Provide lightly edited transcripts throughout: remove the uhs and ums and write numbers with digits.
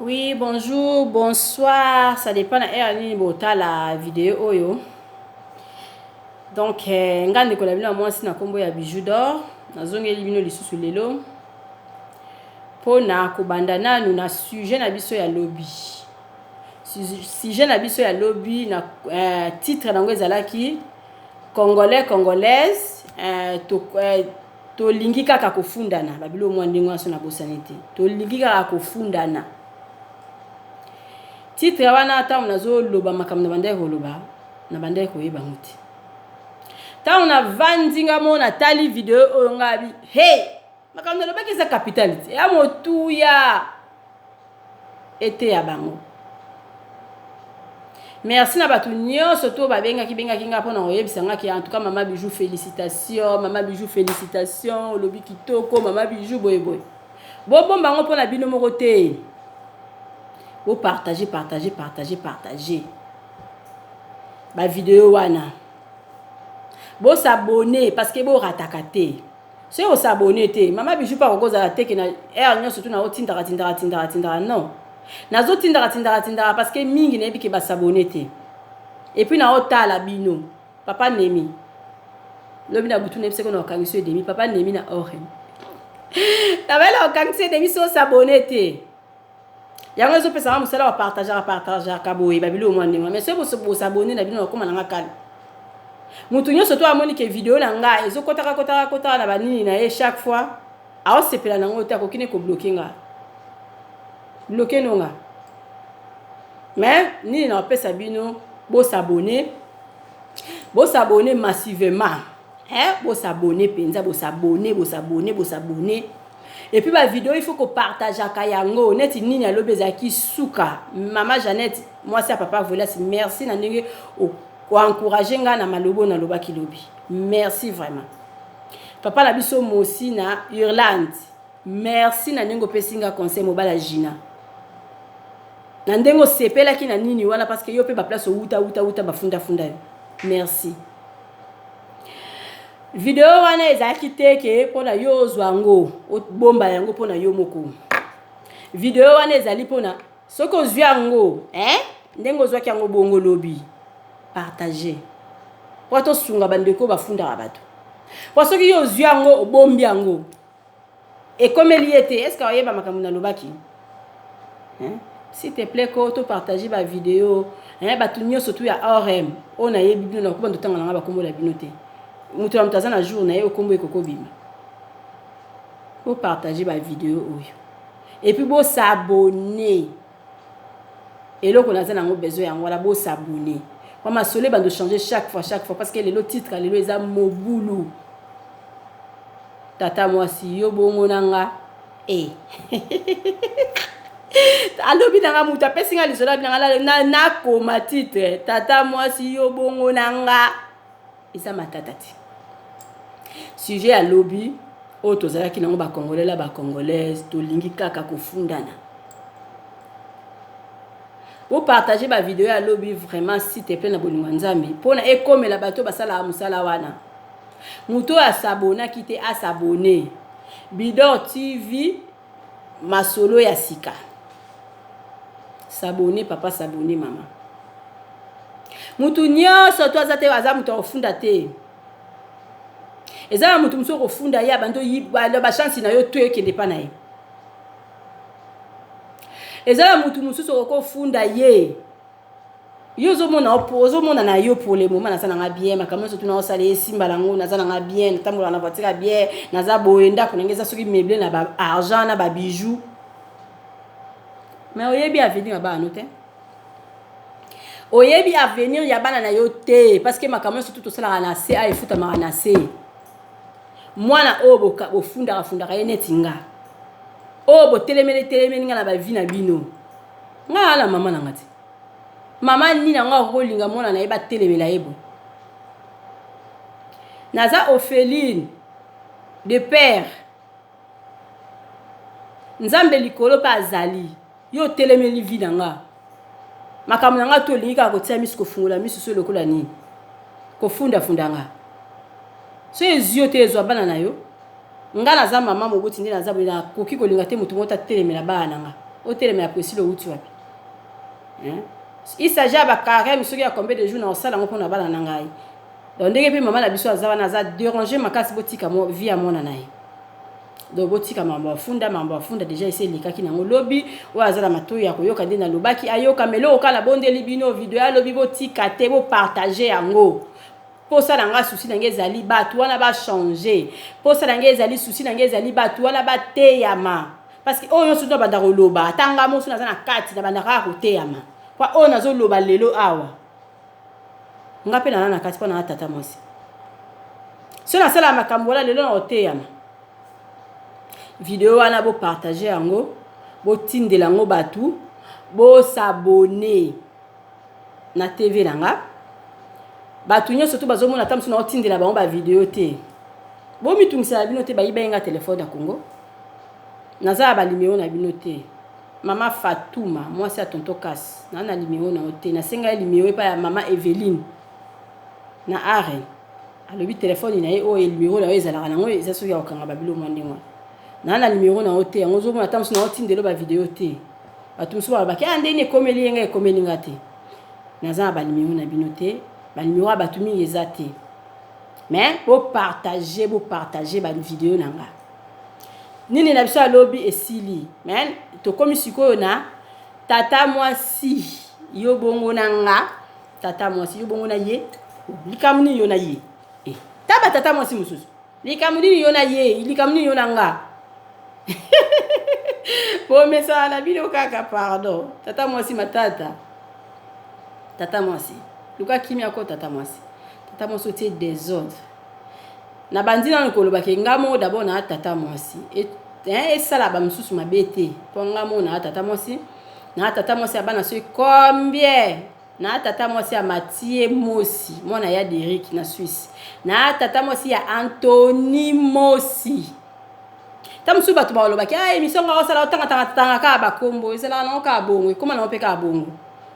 Oui, bonjour, bonsoir, ça dépend de la vidéo oyo. Donc, ngande ko la bino moi si na kombo ya bijou d'or, nazongeli bino lisusu lelo. Pona ko bandana nous na sujet na biso ya lobby. Sujet na biso ya lobby na titre nango ezalaki Congolais congolaise to lingi kaka kofundana babilo mwa ndenge aso na bosanité. To lingi kaka kofundana. Titre wana ata unazo loba makambo na bandai ko loba na bandai ko yeba muti. Ta una vandinga mona tali video oyo ngabi hey makambo na loba kisa capitality ya motuya ete ya bango. Merci na batu nyonso to babenga kinga pona oyebisa ngaki en tout cas maman bijou félicitations lobi kitoko maman bijou boy bon bango pona bino moko te. Vous partagez. Ba vidéo wana. Vous s'abonner parce que vous ratakate. Si vous s'abonner te, maman bijou pas cause la teke na nyo surtout na otindara non. Na zo tindara parce que mingi na biki ba s'abonner te. Et puis na otala bino. Papa Nemi. Lobi na butu nepse ko na kangiso demi papa Nemi na ore. Na bela kangiso demi so s'abonner te. Yango zo pesa musala wa partager kaboye babilo mwandenga mais c'est pour s'abonner na bino koma nanga kala mutu nyonso to amoni ke video na nga ezo kotaka na banini na ye chaque fois a osepela nango ta kokine ko bloquer nonga mais nini na pesa bino bo s'abonner massivement bo s'abonner penza bo s'abonner. Et puis ma vidéo il faut qu'on partage à Kayango net nini alobezaki suka maman Jeannette moi c'est papa voilà merci na ndenge ko encourager nga na malobo na loba kilobi merci vraiment papa la biso mo aussi na Irlande merci na ndenge pesinga conseil mobala Gina na ndenge sepela ki na nini wana parce que yo pe ba place uta ba funda merci. Video wana ezaki teke pona yo zwango bomba yango pona yo moko. Video wana ezali pona soko zwango ndengo zwaki yango bongo lobi partager. Poto sunga bandeko bafunda bato. Kwa soki yo zwango obombi yango. Et comme eliete est-ce que oyeba makambo na lobaki? S'il te plaît ko to partager ba vidéo batu nyonso tu ya ORM ona yebi bino na ko bando tanga na ba kombo la binote. Mutu ya mutazana jour na ye okombo ekoko bima. Vous partagez ma vidéo et puis vous s'abonner. Et là qu'on a besoin en voilà vous s'abonner. Moi ma solé bando changer chaque fois parce que le titre le eza mobulu. Tata moi si yo bongo nanga alobi nanga mutu apesinga lisola binanga na koma titre tata moi si yo bongo nanga isa matatati. Sujet à lobby auto zalaki nango ba congolais la ba congolaise to lingi kaka kofundana. Vous partagez ma vidéo à lobby vraiment s'il te plaît na bolingo nzambe pona ekomela bato basala musala wana. Muto a s'abonner kite a s'abonner. Bidor TV masolo ya sika. S'abonner papa s'abonner maman. Mutu nyonso to azate aza mutu ofunda te. Ezala mutu muso kofunda ya bando yiba ba chance na yo to ekende pa na ye. Ezala mutu muso kofunda ye. Yo zo mona na yo pour le moment na sana nga bien makambo so tuna osale simba lango na sana nga bien tambola na voiture bien na za boenda kunengeza soki meuble na ba argent na ba bijoux. Mais oyebi avenir ba anote. Oyebi avenir ya bana na yo te parce que makambo surtout to sala na se a efuta ma na se. Mwana oboka ofunda ye netinga. Obo telemeni nga na ba vie na bino. Nga ala mama na ngati. Mama ni na nga rolinga mona na yeba telemela yebo. Naza Ophéline de père. Nzambe likolo pa azali. Yo telemeli vie na nga. Makambo na nga to linga ko tia misko fungula miso so lokola ni. Ko funda nga. So ezio te ezwa bana na yo. Nga na za mama moboti ndi na za bina koki ko linga te mutu mota telemela bana nga. hôtel mais apprécie le outil wapi. Hein? Il s'agit à carême ce qui a combien de jours dans salle on a bala nangai. Donc dès que maman la biso azava na za déranger makasi botika mo vie à mon nanaï. Donc botika mambo funda déjà essayer les kaki na lobby ou azala matoya koyoka ndina lobaki ayoka melo okala bonde libino video ya lobby botika te bo partager yango. Pour ça dans la souci dans les ali batu wana ba changer. Pour ça dans les ali souci dans les ali batu wana ba teyama. Parce que on se doit ba ndakoloba tanga mo suna na kati na bandaka ko teyama. Kwa on azo loba lelo awa. Ngape na kati pa na tata mosi. So na sala makambola lelo na oteyama. Vidéo wana bo partager yango, bo tindela ngo batu, bo s'abonner na TV nanga. Batu nyo surtout bazomona tamsu na otindela bango ba vidéo te. Bo mitungisa bino te ba ibenga téléphone na Congo. Naza ba numéro na bino te. Mama Fatouma, moi c'est tonton Kas. Na na numéro na ote, na senga numéro pa ya mama Evelyne. Na are. Alobi téléphone na ye o numéro na ezala na ngo ezaso ya okanga babilo mwandengwa. Na na numéro na ote, ngozo mona tamsu na otindela ba vidéo te. Batu mso ba ki ande ne komeli nga komeli ngate. Naza ba numéro na bino te. Ba numéro a batu mingi ezate. Mais bo partager ba vidéo nanga. Nini na biso lobby esili. Men to komi sikoyo na tata mwasi yo bongo nanga. Tata mwasi yo bongo na ye. Likamuni yo na ye. Taba tata mwasi mususu. Likamuni yo na ye, likamuni yo nanga. Po mesa na bino kaka pardon. Tata mwasi matata. Tata mwasi. Luka kimia ko tata mwasi. Tata mwasi otie désordre. Na bandina nkoloba ke ngamo d'abord na tata mwasi. Et sala ba msusu mabete. Po ngamo na tata mwasi. Na tata mwasi abana so combien? Na tata mwasi ya Mathieu Mosi. Mwana ya Derek na Suisse. Na tata mwasi ya Anthony Mosi. Tamsu batu ba loba ke émission nga osala otanga ka ba kombo. Ezala na ka bongo. Koma na opeka bongo.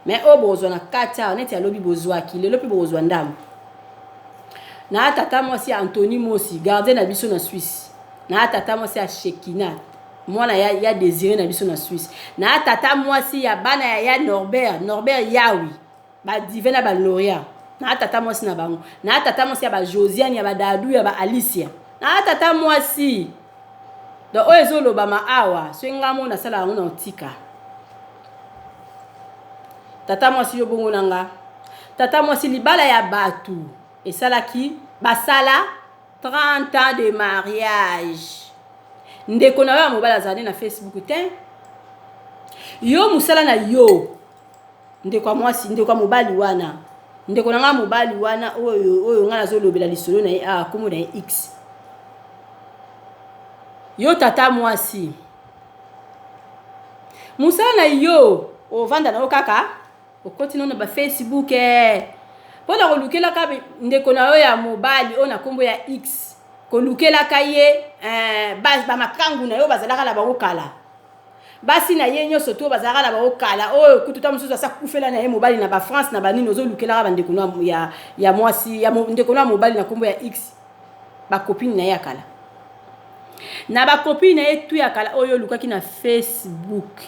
Mais au besoin na kata neti ya lobi bozwa ki le lobi bozwa ndam na tata mwasi Anthony Mosi gardien na biso na Suisse na tata mwasi ya Shekina mwana ya Désiré na biso na Suisse na tata mwasi ya bana ya Norbert Yawi ba divena ba Loria na tata mwasi na bango na tata mwasi ya ba Josiane ya ba Dadu ya ba Alicia na tata mwasi do oezo loba ma awa so ngamo na sala ngo na tika. Tata mwasi yo bongo nanga. Tata mwasi libala ya batu. Et salaki basala 30 ans de mariage. Ndeko na yo mobala zane na Facebook te. Yo musala na yo. Ndeko mwasi ndeko mobali wana. Ndeko nanga mobali wana oyo ngana zo lobela lisolo na komo na X. Yo tata mwasi. Musala na yo o vanda na okaka. Au continue na ba Facebook pona kolukela ka ndeko na yo ya mobali ona kombo ya X kolukela ka ye ba makangu na yo bazalaka la bango kala basi na ye nyoso to bazalaka la bango kala oyo kututa mususu asa kufela na ye mobali na ba France na banini ozo lukela ka ndeko na ya mwasi ya ndeko na mobali na kombo ya X ba copine na ya kala na ba copine na ye tu ya kala oyo lukaki na Facebook.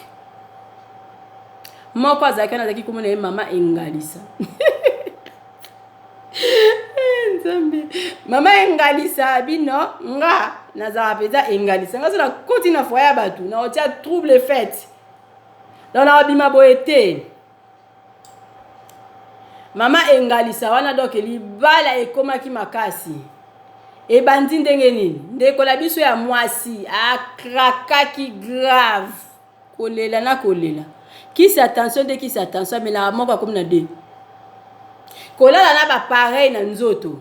Moko azaki na zaki komona mama Engalisa. Nzambe. Mama Engalisa bino nga nazara peza Engalisa. Nga na koti na foya batu na otia trouble fête. Dans la bima boete. Mama Engalisa wana donc libala ekomaki makasi. E bandi ndenge nini? Ndeko la biso ya mwasi akrakaki grave. Kolela na kolela. Qui s'attention de qui s'attention mais la moko comme na deux. Kolala na ba pareil na nzoto.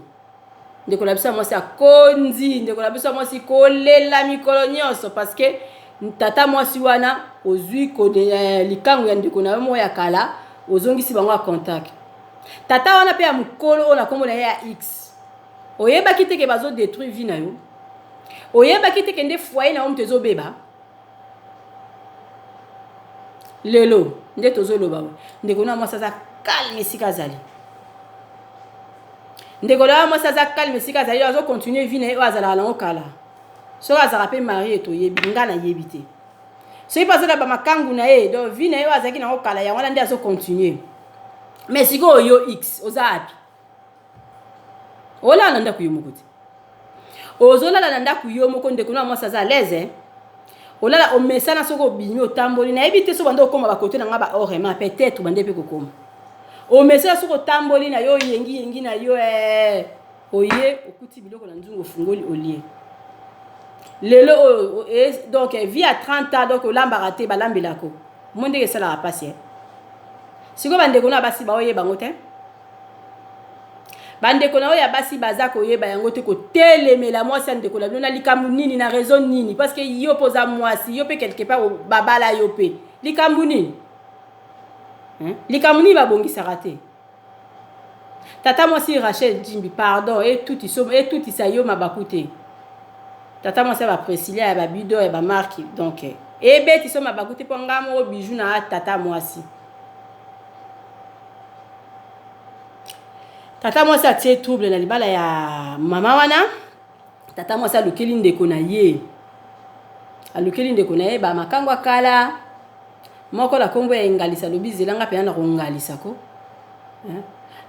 Ndeko la biso mwasi akonzi, ndeko la biso mwasi kolela mikolo nyonso parce que tata mwasi wana ozui ko likango ya ndeko na mo ya kala ozongisi bango a contact. Tata wana pe ya mukolo ona kombo na ya X. Oyeba kiteke bazo détruire vie na yo. Oyeba kiteke nde foyer na omtezo beba. Lelo nde tozolo bawe ndeko na mwasa za calme sikazali ndeko na mwasa za calme sikazali azo continuer vie na yo azala na okala so azala pe marié to yebi ngana yebite soki mpe azala bamakangu na ye donc vi na ye oyo azalaki nango kala yango wana nde azocontinue. Mais sikoyo yo x oza api olala na ndako yo moko te ozolala na ndako yo moko ndeko na mwasi aza à l'aise olala omesana soko obimi otamboli nayebi te so bande okoma bakote na nga ba orema peut-être bande mpe kokoma omesana soko otamboli na yo yengi na yo oye okuti biloko na nzungu ofungoli olie lelo donc vie à 30 ans donc olambaka te balambelako mo ndenge esalaka pasi sikoyo bandeko na basi baoyeba yango te bandeko na oyo ya basi baza koyeba yango te kotelemela mwasi ya ndeko na bino na likambo nini na raison nini parce que yo poza mwasi yo pe quelque part babala yo pe likambo nini likambo nini babongisaka te tata mwasi Rachel Jimbi pardon et tout isa yo mabaku te tata mwasi ba Priscilla ya babido ya ba marque donc ebeti so mabaku te po ngamo bijou na tata mwasi. Tata mwasi atie trouble na libala ya mama wana. Tata mwasi alukeli ndeko na ye. Alukeli ndeko na ye ba makango akala. Moko la kombo ya ngalisa lobi zelanga pe na kongalisa ko.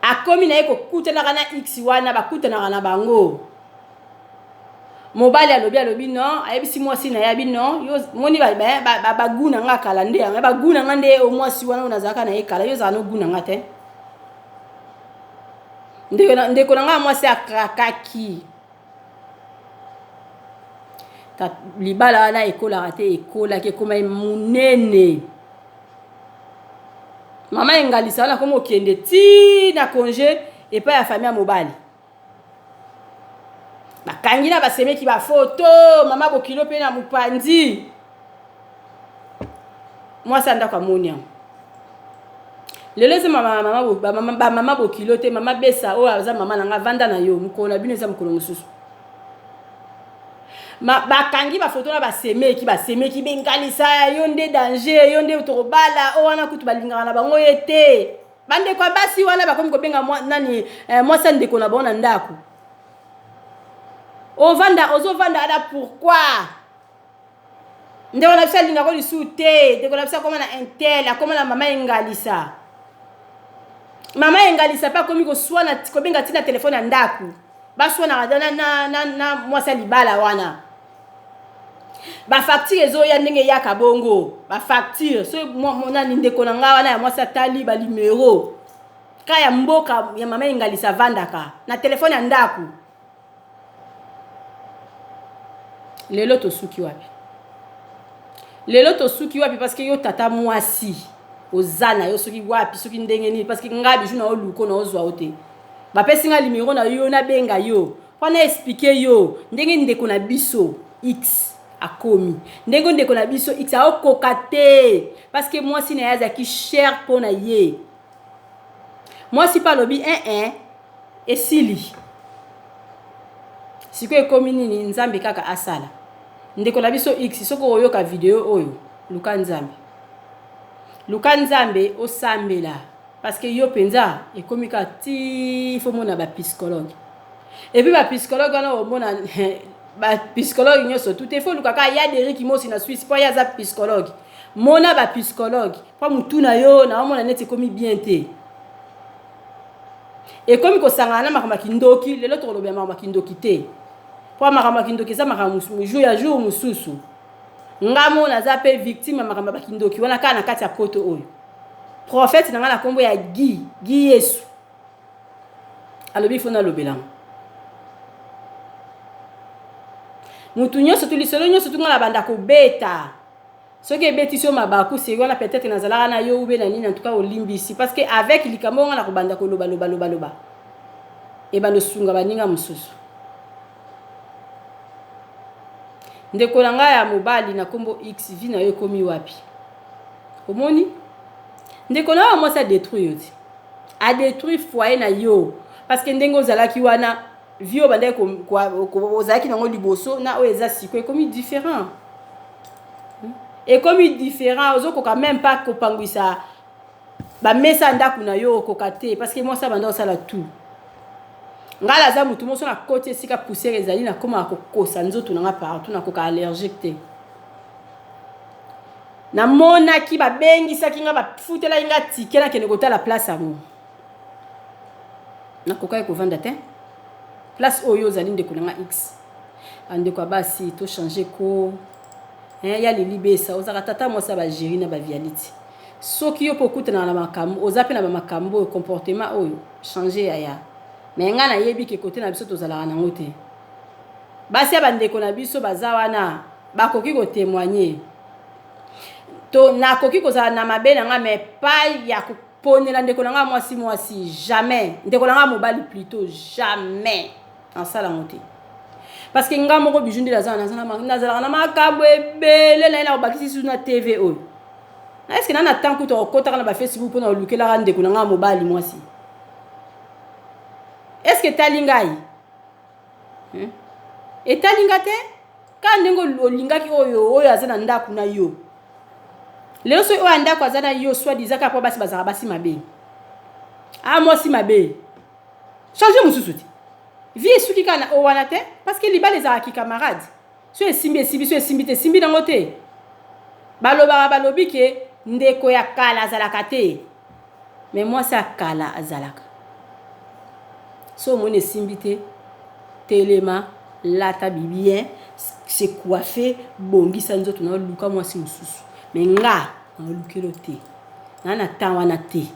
Akomi na ye ko kutana kana x wana ba kutana kana bango. Mobali alobi non, ayebisi mwasi na yabi non. Yo moni ba guna nga kala nde, ba guna nga nde o mwasi wana unazaka na ye kala yo za no guna nga te. Ndeko na nga mwasi akrakaki libala wana ekola te ekola ke koma munene mama engalisa wana komo kende ti na congé et pas ya famille ya mobali bakangi na basemeki ba photo mama bokilo pe na mupandi mwasi andako amoni lelo se mama bokilo te mama besa oyo aza mama nanga vanda na yo mukolo na bino eza mukolo mosusu bakangi bafoto na basemeki bengalisa yo nde danger yo nde tokobala o wana kutu balingaka na bango ye te bandeko basi wana bakomi kobenga nani mwasi ndeko na bango na ndako ozovanda ala pourquoi ndeko na biso alingako lisu te ndeko na biso akoma na intel akoma na mama engalisa mama engalisa pa komi koswana kobenga tina telefone ya ndako baswana na mwasi libala wana ba facture ezoya ndenge yaka bongo ba facture so nani ndeko na nga wana ya mwasi atali ba numero ka ya mboka ya mama engalisa vandaka na telefone ya ndako lelo tosuki wapi parce que yo tata mwasi ozana yo soki wapi soki ndenge nini parce que ngabi juna oluko na ozwa ote ba pesinga limero na yo na benga yo wana expliquer yo ndenge ndeko na biso x akomi ndenge ndeko na biso x aokoka te parce que mwasi na yaza ki cher pona ye mwasi pa lobi esili siko ekomi nini nzambe kaka asala ndeko na biso x soko oyoka video oyo luka nzambe osambela parce que yo penza ekomi ka ti fo mona ba psychologue et puis ba psychologue wana o mona ba psychologue nyoso tout faut luka ka ya Derrick Mosi na Suisse po ya za psychologue mona ba psychologue po mutuna yo na mona neti komi bien te et comme ko sangana makama kindoki lelo to lobe makama kindoki te po makama kindoki za makama jour mususu ngamo na za pe victime makama bakindoki wana kana kati ya poto oyo prophète na ngala kombo ya Gi Yesu alobi fona lobelango mutu nyonso tu lisolo nyonso tu ngala banda ko beta soki ebeti so mabaku c'est wana peut-être nazalaka na yo ube na nini en tout cas olimbisi parce que avec likambo ngala ko banda ko loba e bando sunga baninga mususu ndeko na nga ya mobali na kombo x vi na yo komi wapi omoni ndeko na mwasi a détruire yote a détruire foyer na yo parce que ndenge ozalaki wana vio bande ko ozalaki nango liboso na o eza siko ekomi différent ekomi différent ozokoka même pas kopangwisa bamesa ndako na yo okoka te parce que mwasi banda osala tout ngala za mutu moso na côté esika poussière ezali na koma kokosa nzoto na nga partout na koka allergique te na mona ki ba bengi sa kinga ba futela inga tike na kene kota la place amu na kokai ko vanda te place oyo zali ndeko na X ande ko basi to changer ko ya lilibesa ozaka tata mosa ba gérer na ba viality soki yo pokutana na makambo ozape na ba makambo comportement oyo changer ya mais nga na yebi ke côté na biso tozala na ngote basi abandeko na biso bazawana bakoki ko témoigner to na koki kozala na mabe na nga mais pas ya kuponela ndeko na nga mwasi jamais ndeko na nga mobali plutôt jamais en sala ngote parce que nga moko bijundi lazana na makambo ebele na ina obakisi sur na TV oyo est-ce que na temps kuto okotaka na ba Facebook pona olukela ndeko na nga mobali mwasi est-ce que talingai etalinga te ka ndengo olingaki oyo azana ndaku na yo lelo so oyo ndako azana yo soit dizaka po basi bazaka basi mabe mwasi mabe changer mususu ti vie suki kana o wana te parce que liba les aki camarades so esimbi te simbi nango te balobi ke ndeko ya kala azalaka te mais moi ça kala azalaka so mon esimbi te telema lata bibien se coiffer bongisa nzoto na luka mwasi mususu mais nga na lukelo te na tawana te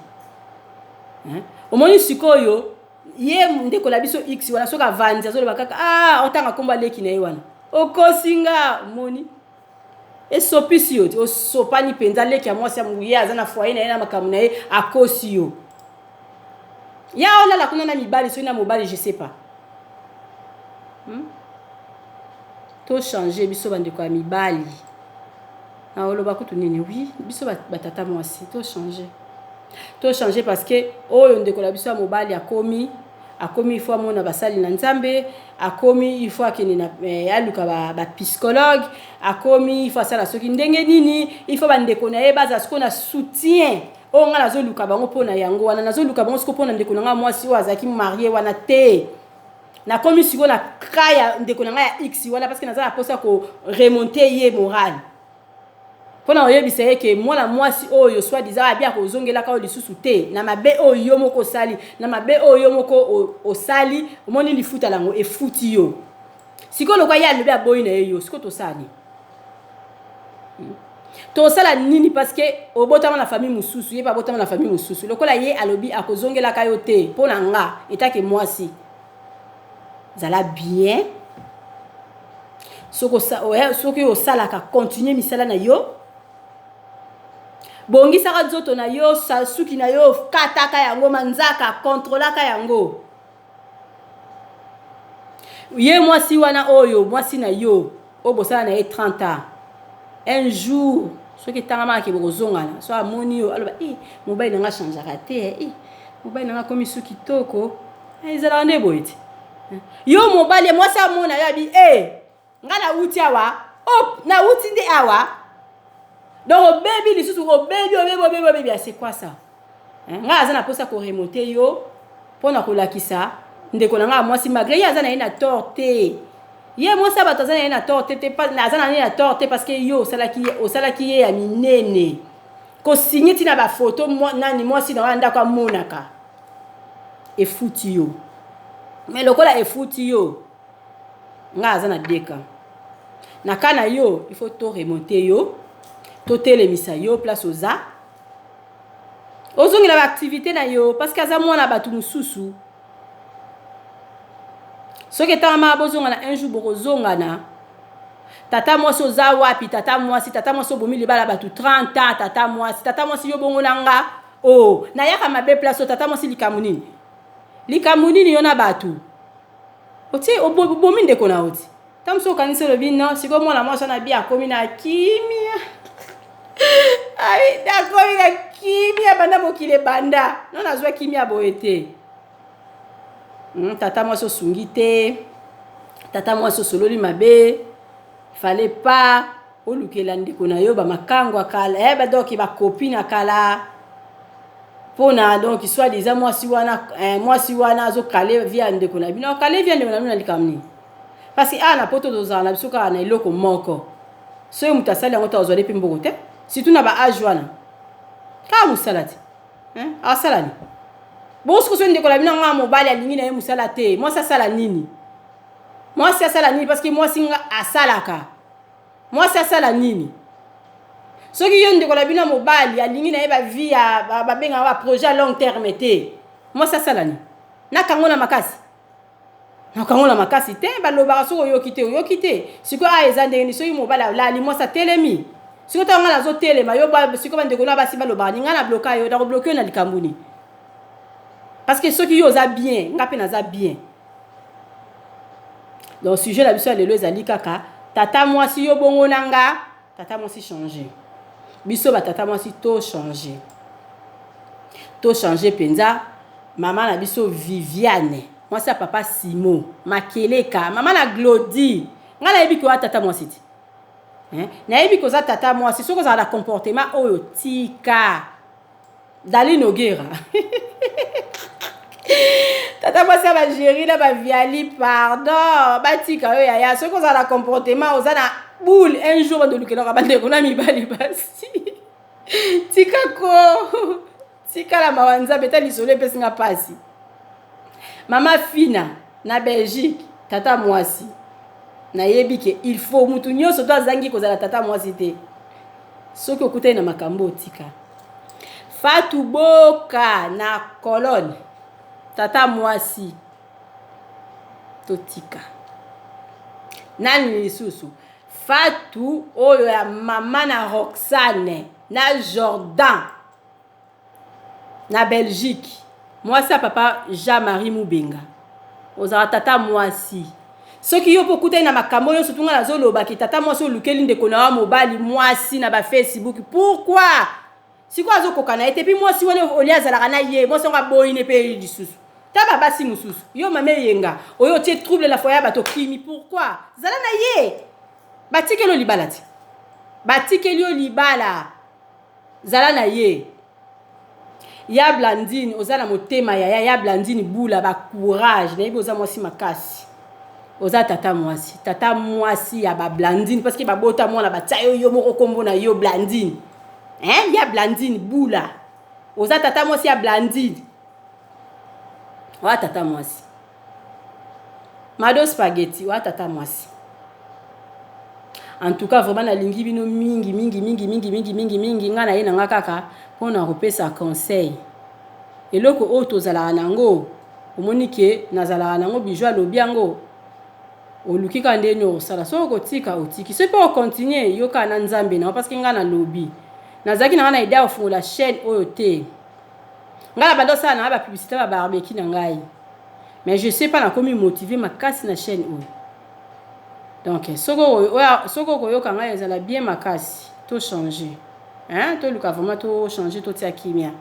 omoni sikoyo ye ndeko la biso X wala soka vanza zo le bakaka otanga komba leki na yewana okosinga moni esopisi yo osopani penza leki ya mwasi amuye azana foyer na ye na makamu na ye akosi yo ya olala kuna na mibali so na mobali je sais pas to changer biso bandeko ya mibali na oloba kutu nini oui biso batata mwasi to changer parce que oyo ndeko la biso ya mobali akomi il faut mona basali na nzambe akomi il faut akene na aluka ba psychologue akomi il faut sala soki ndenge nini il faut bandeko na ye baza siko na soutien o nga nazo luka bango pona yango wana nazo luka bango siko pona ndeko na nga mwasi o azaki marié wana te na komi siko na kaya ndeko na nga ya X wana parce que naza posa ko remonter ye moral pona oyebisa yeke mwana mwasi oyo soit disant abia ko zongela ka lisusu te na mabe oyo moko sali na mabe oyo moko osali omoni lifuta lango efuti yo siko lokwa ya lobi aboyi na yo siko to sali to sala nini parce que obotama na famille mususu ye pa botama na famille mususu lokola ye alobi akozongela ka yo te pona nga etake mwasi zala bien soko osala ka continuer misala na yo bongi saka zoto na yo suki na yo kataka yango manzaka controlaka yango ye mwasi wana oyo mwasi na yo obosala na ye 30 ans un jour soki tangama ke bokozongana so amoni yo aloba mobali nanga changeaka te mobali nanga komi suki toko ezala nde boyete yo mobali mwasi amona yo abi nga na uti awa na uti nde awa donc baby lisusu baby c'est quoi ça nga azana posa ko remonter yo pona ko lakisa ndeko na nga mwasi malgré ya azana ina torte ye mwasi batazana ina torte te pas azana ina torte parce que yo osalaki ye ya minene ko signer tina ba photo nani mwasi na wanda kwa monaka efuti yo mais lokola efuti yo nga azana deka na kana yo il faut to remonter yo to telemisa yo place oza ozongela ba activité na yo parce que aza mwana batu mususu soki tama bozongana un jour bokozongana tata mwasi oza wapi tata mwasi obomi libala batu 30 ans tata mwasi yo bongo nanga na yaka mabe place tata mwasi likamu nini yo na batu oti obomi ndeko na oti tamso kanise lobi non siko mwana mwasi na bia komi na kimia d'accord il a kimia banda mokile banda non azwa kimia boete tata mwasi osungi te tata mwasi osololi mabe fallait pas olukela ndeko na yo ba makango akala donc ba copine akala pona donc soit des mwasi wana azo kale via ndeko na bino kale via ndeko na bino likamni parce que na poto dozana biso ka na eloko moko so mutasali yango ta ozwale pe mboko te surtout na ba âge wana ka musala te hein asala ni bosko so ndeko la bina nga mobali alingi na ye musala te moi ça sala nini moi ça sala nini parce que moi singa asalaka moi ça sala nini soki yo ndeko la bina mobali alingi na ye ba vie ya ba benga ba projet à long terme te moi ça sala ni nakango na makasi te balobaka soko oyoki te sikoyo eza ndenge ni soki mobali alali mwasi atelemi sikoyo ntango nga nazotelema yo sikoyo bandeko na basi balobaka ni nga na bloka yo nakobloke yo na likambo ni parce que soki yo oza bien nga mpe naza bien donc sujet na biso ya lelo ezali kaka tata mwasi yo bongo na nga tata mwasi changer biso batata mwasi to changer penza mama na biso Viviane mwasi ya papa Simo Makeleka mama na Glody nga nayebi ko tata mwasi ti nayebi ko za tata mwasi soko za na comportement oyo tika Dali Nogera tata mwasi ya ba Géry na ba Viali pardon batika yo yaya soko za na comportement oza na boule un jour de lukela ba ndeko na mibali basi tika ko tika la mawanza beta lisole pesi nga pasi mama Fina na Belgique tata mwasi nayebi ke il faut mutu nyonso to azangi kozala tata mwasi te soki okutai na makambo tika Fatou Boka na Colonne tata mwasi to tika nani lisusu Fatou oyo ya mama na Roxane na Jordan na Belgique mwasi ya papa Jean-Marie Mubenga ozala tata mwasi soki yo pokutai na makambo yo surtout nga nazoloba ki tata mwasi olukeli ndeko na wa mobali mwasi na ba Facebook pourquoi siko azokoka na ete puis mwasi wana oli azalaka na ye mwasi nga boyine pe lisusu taba basi mususu yo mame yenga oyo tie trouble la foyer bato kimi pourquoi zala na ye batikelo libala ti batikelo libala zala na ye ya Blandine oza na motema ya Blandine bula ba courage na yebi oza mwasi makasi oza tata mwasi ya ba Blandine parce que ba bota mwana batia yo moko kombo na yo Blandine ya Blandine bula oza tata mwasi ya Blandine wa tata mwasi Mado spaghetti wa tata mwasi en tout cas vraiment nalingi bino mingi nga na ye na nga kaka pona kopesa conseil eloko oyo tozalaka nango omoni ke nazalaka nango bijou alobi yango oluki ka ndeni osala soko kotika otiki soki mpe okontinue yoka na nzambe nango parce que nga nalobi nazalaki na nga na idea ofungola chaîne oyo te nga na bando osala na nga bapublicité ba barbeki na ngai mais je sais pas nakomi motiver makasi na chaîne oyo donc soko koyoka ngai ezala bien makasi to changer to luka vraiment to changer to tia kimia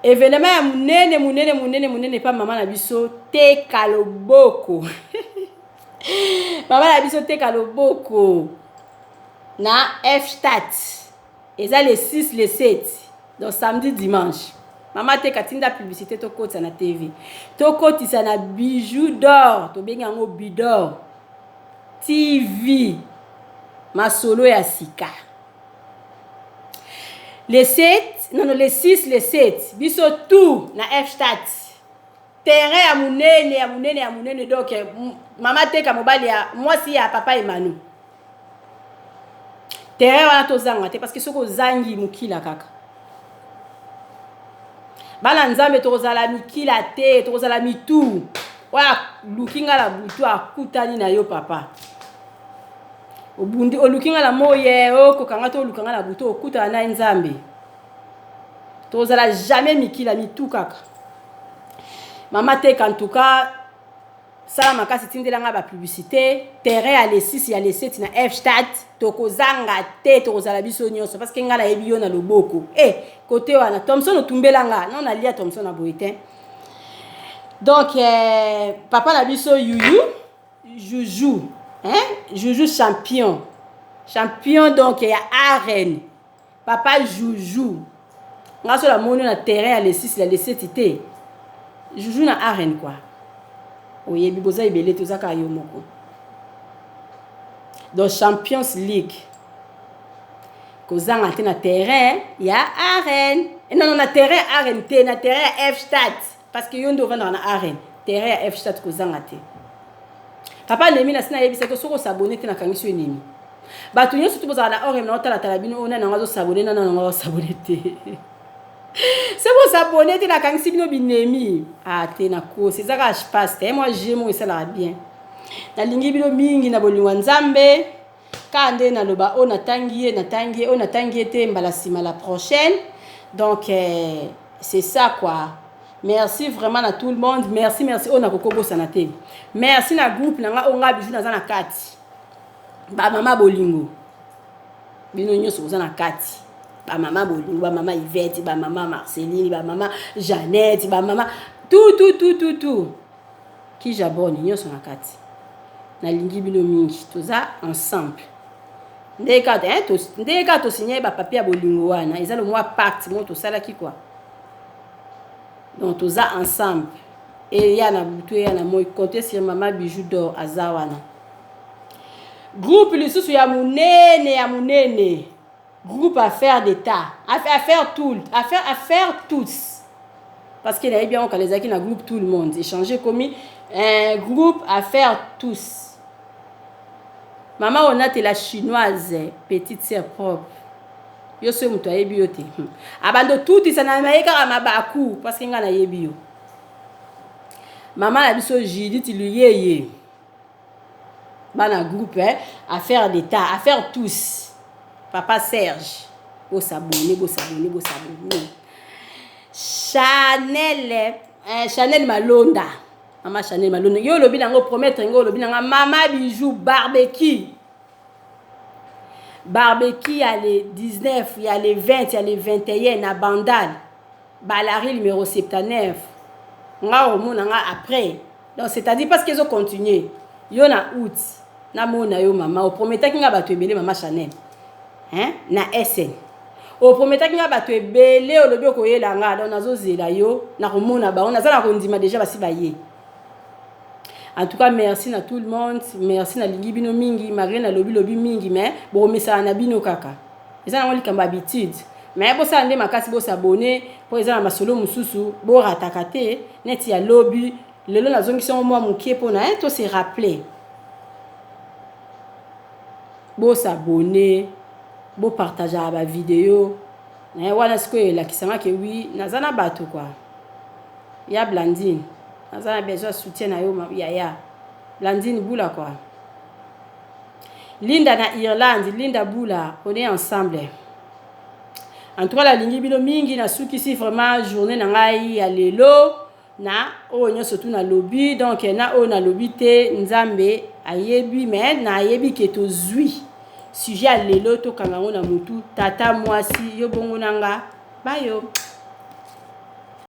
événement ya munene pa mama na biso Teka Loboko mama na biso Teka Loboko na F-Stat eza le 6 le 7 donc samedi dimanche mama Teka tinda publicité to kotisa na TV to kotisa na bijou d'or to bengi yango bidor TV masolo ya sika le 7 non le 6 le 7 biso tout na F-Stat terrain ya munene donc mama Teka mobali ya mwasi ya papa Emmanuel terrain wana tozanga te parce que soko zangi mukila kaka bana nzambe tokozala mikila te tokozala mitu wala lukinga la butu akutani na yo papa obundi olukinga la moye okokanga to olukanga la butu okutana na nzambe tozala jamais mikila mitu kaka mama Teka en tout cas sala makasi tindelanga ba publicité terrain ya le 6 ya le 7 na F-Stat tokozanga te tokozala biso nyonso parce que nga na yebi yo na loboko côté wana Thomson otumbelanga non alia Thomson na boetin donc papa na biso Joujou champion donc ya arène papa Joujou nga so la mono na terrain ya le 6 ya le 7 te Joujou na arène quoi oyebi boza ibele tozaka yo moko donc Champions League kozanga te na terrain ya arène. Non, na terrain arène te, na terrain F-Stade. Parce que yo ndo vanda na arène. Terrain ya F-Stade kozanga te. Papa Nemi na sina yebisa ko soko s'abonner te na kangiso Nemi. Ba tu nyo surtout bozala na orem na otala tala bino ona na zo s'abonner na nga s'abonner te. C'est bon s'abonner te na kangisi bino binemi. Ah te na ko, c'est ça que je passe. Moi j'aime moi ça la bien. Na lingi bino mingi na bolingo nzambe. Kande na loba ona tangiye te mbala sima la prochaine. Donc c'est ça quoi. Merci vraiment à tout le monde. Merci on a kokobo sanate. Merci na groupe na nga onga bijou na za na kati. Ba mama bolingo. Bino nyoso za na kati. Ba mama bolingo, ba mama Yvette, ba mama Marceline, ba mama Jeannette, ba mama tout. Qui j'abonne nyoso na kati. Na lingi bino mingi toza ensemble. Ndeka to signer ba papier bolingo wana, ils ont le mois pacte mon to sala ki quoi. Donc toza ensemble. Et ya na butu ya na moi compter sur maman bijou d'or azawana. Groupe lisusu ya munene. Groupe affaires d'état, affaires tous. Parce qu'il y a bien quand les acquis na groupe tout le monde, échanger comme un groupe affaires tous. Maman on a la chinoise, petite sœur propre. Yo se muto ayebi yo te. Abando tout ça na maika mabaku parce que ngana yebi yo. Maman la biso Judith luyeye. Bana groupe affaires d'état, affaires tous. Papa Serge, bo s'abonner. Chanel Malonda. Maman Chanel Malonda. Yo lobi nango promettre ngo lobi nanga mama bijou barbecue. Barbecue, il y a les 19, il y a les 20, il y a les 21 à Bandal. Balari numéro 79. Nga au monde après. Donc c'est-à-dire parce qu'ils ont continué. Yo na août. Na mona yo maman. Au premier temps nga batu ebele maman Chanel. Hein? Na SN. Au premier temps nga batu ebele o lobi ko yela nga donc nazo zela yo na ko mona ba on azala ko ndima déjà basi baye. En tout cas, merci à tout le monde. Merci à Lingibino Mingi, malgré na lobi mingi, mais bon, mais ça na bino kaka. Et ça, on a comme habitude. Mais pour ça, on a makasi bo s'abonner. Pour exemple, ma solo mususu, bo ratakate, net ya lobby. Le long la zone qui sont moi mouké pour na tout se rappeler. Bo s'abonner, bo partager la vidéo. Mais voilà ce que la qui s'en que oui, nazana bato quoi. Ya Blandine. On a besoin de soutien à Yaya. Blandine Boula quoi. Linda na Irlande, Linda Boula, on est ensemble. En tout cas, la ligne bino mingi na souki si vraiment journée na ngai ya lelo na o nyo surtout na lobby donc na o na lobby te nzambe ayebi mais na ayebi ke to zui. Sujet à lelo to kangango na mutu tata mwasi yo bongo nanga. Bye yo.